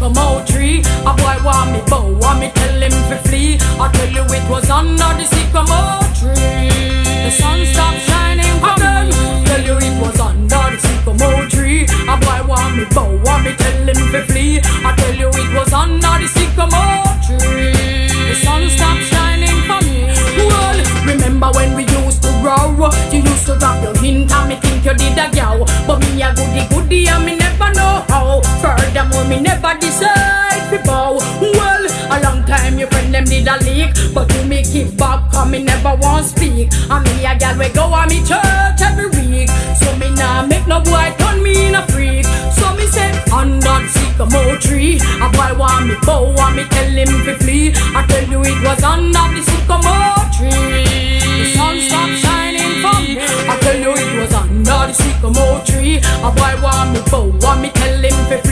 sycamore tree. A boy want me bow, want me tell him to flee. I tell you it was under the sycamore tree. The sun stopped shining for me. Tell you it was under the sycamore tree. A boy want me bow, want me tell him to flee. I tell you it was under the sycamore tree. The sun stopped shining for me. Well, remember when we used to row? You used to drop your hint and me think you did a yow. But me a goody and me never know how. Furthermore, me never decide to bow. Well, a long time your friend them did a leak, but you me keep back cause me never want speak. And me a gal we go on me church every week. So me nah make no boy turn me in a freak. So me say under the sycamore tree. A boy want me bow, want me tell him to flee. I tell you it was under the sycamore tree. The sun stopped shining for me. I tell you it was under the sycamore tree. A boy want me bow, want me tell him to flee.